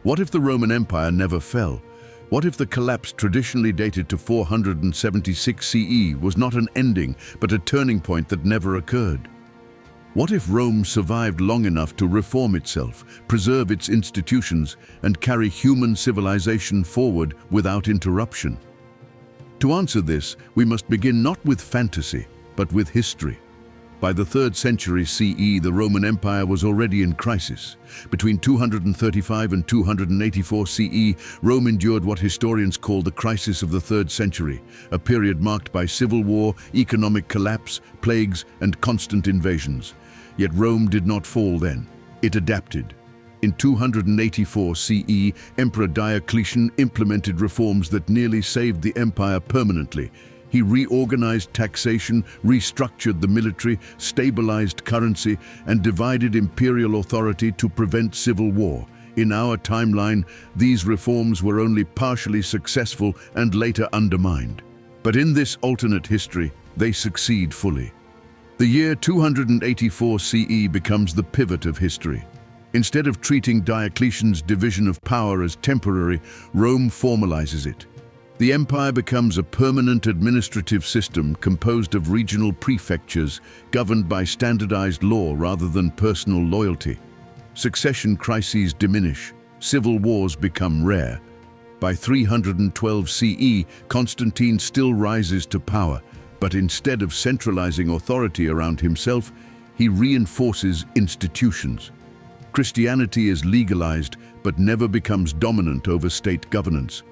What if the Roman Empire never fell? What if the collapse traditionally dated to 476 CE was not an ending, but a turning point that never occurred? What if Rome survived long enough to reform itself, preserve its institutions, and carry human civilization forward without interruption? To answer this, we must begin not with fantasy, but with history. By the 3rd century CE, the Roman Empire was already in crisis. Between 235 and 284 CE, Rome endured what historians call the crisis of the 3rd century, a period marked by civil war, economic collapse, plagues, and constant invasions. Yet Rome did not fall then. It adapted. In 284 CE, Emperor Diocletian implemented reforms that nearly saved the empire permanently. He reorganized taxation, restructured the military, stabilized currency, and divided imperial authority to prevent civil war. In our timeline, these reforms were only partially successful and later undermined. But in this alternate history, they succeed fully. The year 284 CE becomes the pivot of history. Instead of treating Diocletian's division of power as temporary, Rome formalizes it. The empire becomes a permanent administrative system composed of regional prefectures governed by standardized law rather than personal loyalty. Succession crises diminish, civil wars become rare. By 312 CE, Constantine still rises to power, but instead of centralizing authority around himself, he reinforces institutions. Christianity is legalized, but never becomes dominant over state governance.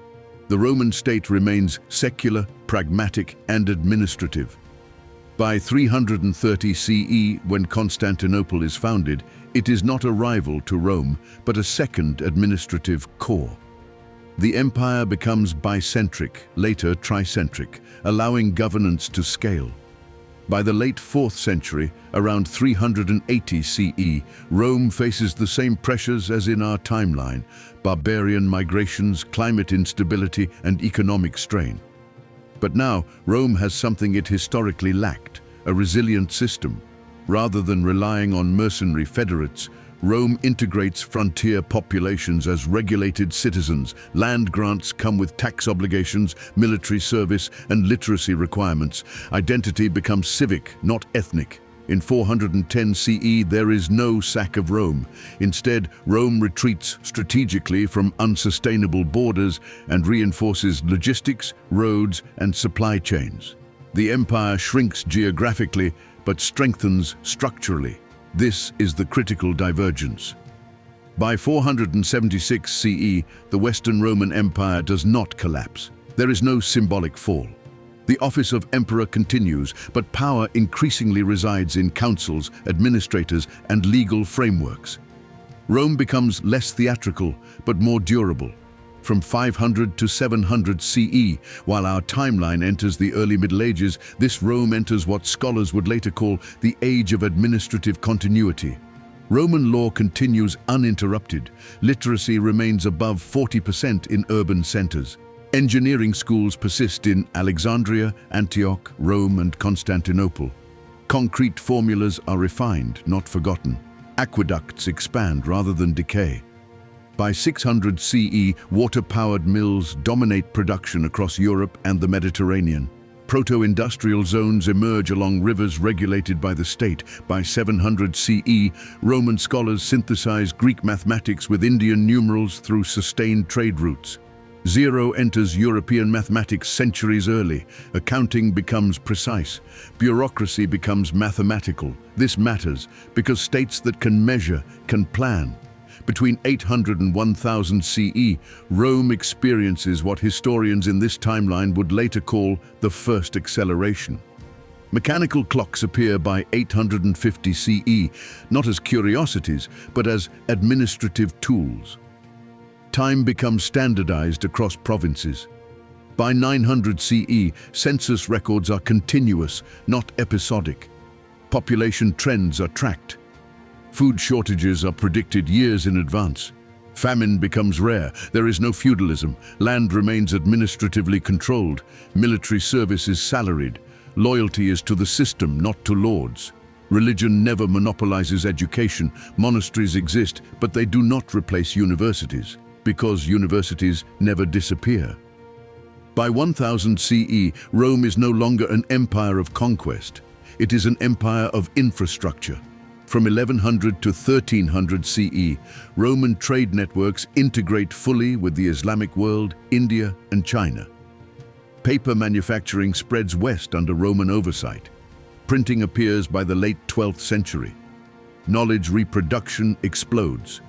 The Roman state remains secular, pragmatic, and administrative. By 330 CE, when Constantinople is founded, it is not a rival to Rome, but a second administrative core. The empire becomes bicentric, later tricentric, allowing governance to scale. By the late 4th century, around 380 CE, Rome faces the same pressures as in our timeline: barbarian migrations, climate instability, and economic strain. But now, Rome has something it historically lacked: a resilient system. Rather than relying on mercenary federates, Rome integrates frontier populations as regulated citizens. Land grants come with tax obligations, military service, and literacy requirements. Identity becomes civic, not ethnic. In 410 CE, there is no sack of Rome. Instead, Rome retreats strategically from unsustainable borders and reinforces logistics, roads, and supply chains. The empire shrinks geographically, but strengthens structurally. This is the critical divergence. By 476 CE, the Western Roman Empire does not collapse. There is no symbolic fall. The office of emperor continues, but power increasingly resides in councils, administrators, and legal frameworks. Rome becomes less theatrical, but more durable. From 500 to 700 CE, while our timeline enters the early Middle Ages, this Rome enters what scholars would later call the Age of Administrative Continuity. Roman law continues uninterrupted. Literacy remains above 40% in urban centers. Engineering schools persist in Alexandria, Antioch, Rome, and Constantinople. Concrete formulas are refined, not forgotten. Aqueducts expand rather than decay. By 600 CE, water-powered mills dominate production across Europe and the Mediterranean. Proto-industrial zones emerge along rivers regulated by the state. By 700 CE, Roman scholars synthesize Greek mathematics with Indian numerals through sustained trade routes. Zero enters European mathematics centuries early. Accounting becomes precise. Bureaucracy becomes mathematical. This matters because states that can measure can plan. Between 800 and 1000 CE, Rome experiences what historians in this timeline would later call the first acceleration. Mechanical clocks appear by 850 CE, not as curiosities, but as administrative tools. Time becomes standardized across provinces. By 900 CE, census records are continuous, not episodic. Population trends are tracked. Food shortages are predicted years in advance. Famine becomes rare. There is no feudalism. Land remains administratively controlled. Military service is salaried. Loyalty is to the system, not to lords. Religion never monopolizes education. Monasteries exist, but they do not replace universities. because universities never disappear. By 1000 CE, Rome is no longer an empire of conquest. It is an empire of infrastructure. From 1100 to 1300 CE, Roman trade networks integrate fully with the Islamic world, India, and China. Paper manufacturing spreads west under Roman oversight. Printing appears by the late 12th century. Knowledge reproduction explodes.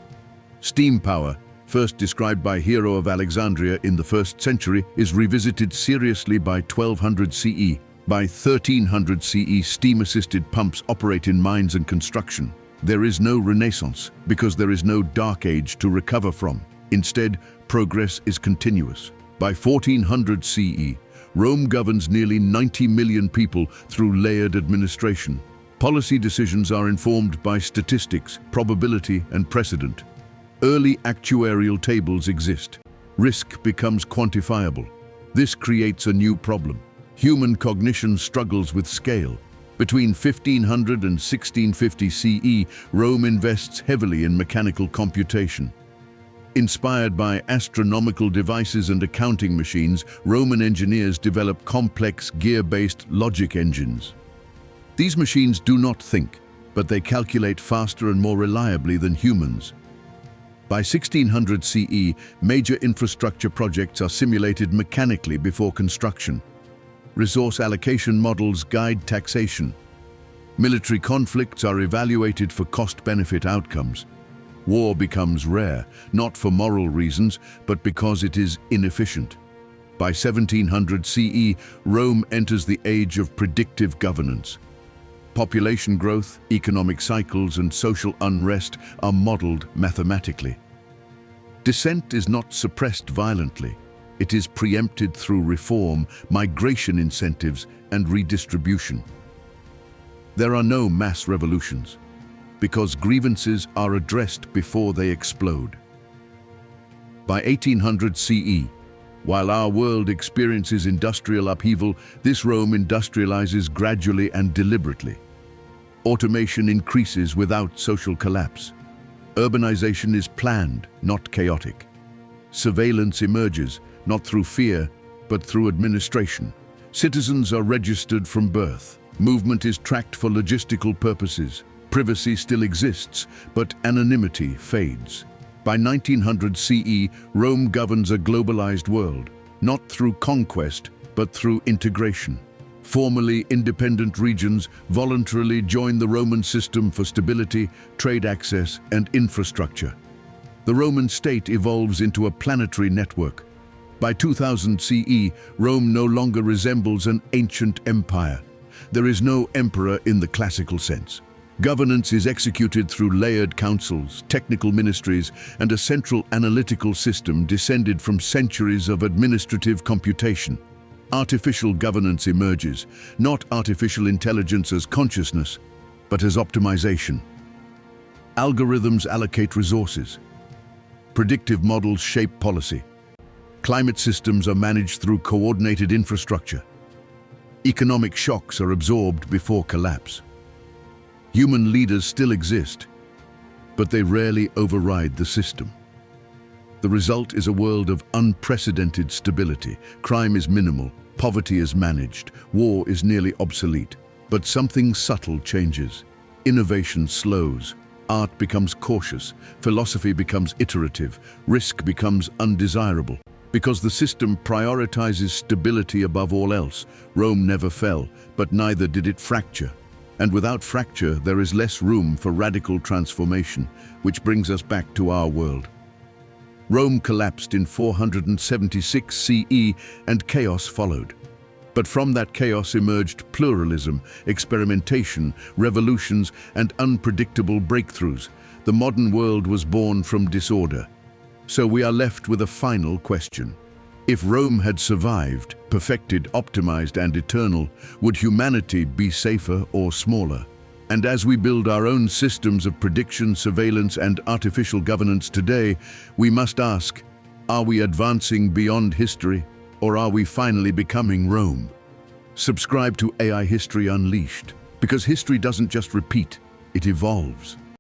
Steam power, first described by Hero of Alexandria in the 1st century, is revisited seriously by 1200 CE. By 1300 CE, steam-assisted pumps operate in mines and construction. There is no Renaissance because there is no Dark Age to recover from. Instead, progress is continuous. By 1400 CE, Rome governs nearly 90 million people through layered administration. Policy decisions are informed by statistics, probability, and precedent. Early actuarial tables exist. Risk becomes quantifiable. This creates a new problem. Human cognition struggles with scale. Between 1500 and 1650 CE, Rome invests heavily in mechanical computation. Inspired by astronomical devices and accounting machines, Roman engineers develop complex gear-based logic engines. These machines do not think, but they calculate faster and more reliably than humans. By 1600 CE, major infrastructure projects are simulated mechanically before construction. Resource allocation models guide taxation. Military conflicts are evaluated for cost-benefit outcomes. War becomes rare, not for moral reasons, but because it is inefficient. By 1700 CE, Rome enters the age of predictive governance. Population growth, economic cycles, and social unrest are modeled mathematically. Dissent is not suppressed violently. It is preempted through reform, migration incentives, and redistribution. There are no mass revolutions, because grievances are addressed before they explode. By 1800 CE, while our world experiences industrial upheaval, this Rome industrializes gradually and deliberately. Automation increases without social collapse. Urbanization is planned, not chaotic. Surveillance emerges, not through fear, but through administration. Citizens are registered from birth. Movement is tracked for logistical purposes. Privacy still exists, but anonymity fades. By 1900 CE, Rome governs a globalized world, not through conquest, but through integration. Formerly independent regions voluntarily join the Roman system for stability, trade access, and infrastructure. The Roman state evolves into a planetary network. By 2000 CE, Rome no longer resembles an ancient empire. There is no emperor in the classical sense. Governance is executed through layered councils, technical ministries, and a central analytical system descended from centuries of administrative computation. Artificial governance emerges, not artificial intelligence as consciousness, but as optimization. Algorithms allocate resources. Predictive models shape policy. Climate systems are managed through coordinated infrastructure. Economic shocks are absorbed before collapse. Human leaders still exist, but they rarely override the system. The result is a world of unprecedented stability. Crime is minimal, poverty is managed, war is nearly obsolete. But something subtle changes. Innovation slows, art becomes cautious, philosophy becomes iterative, risk becomes undesirable. Because the system prioritizes stability above all else, Rome never fell, but neither did it fracture. And without fracture, there is less room for radical transformation, which brings us back to our world. Rome collapsed in 476 CE and chaos followed. But from that chaos emerged pluralism, experimentation, revolutions, and unpredictable breakthroughs. The modern world was born from disorder. So we are left with a final question. If Rome had survived, perfected, optimized, and eternal, would humanity be safer or smaller? And as we build our own systems of prediction, surveillance, and artificial governance today, we must ask, are we advancing beyond history, or are we finally becoming Rome? Subscribe to AI History Unleashed, because history doesn't just repeat, it evolves.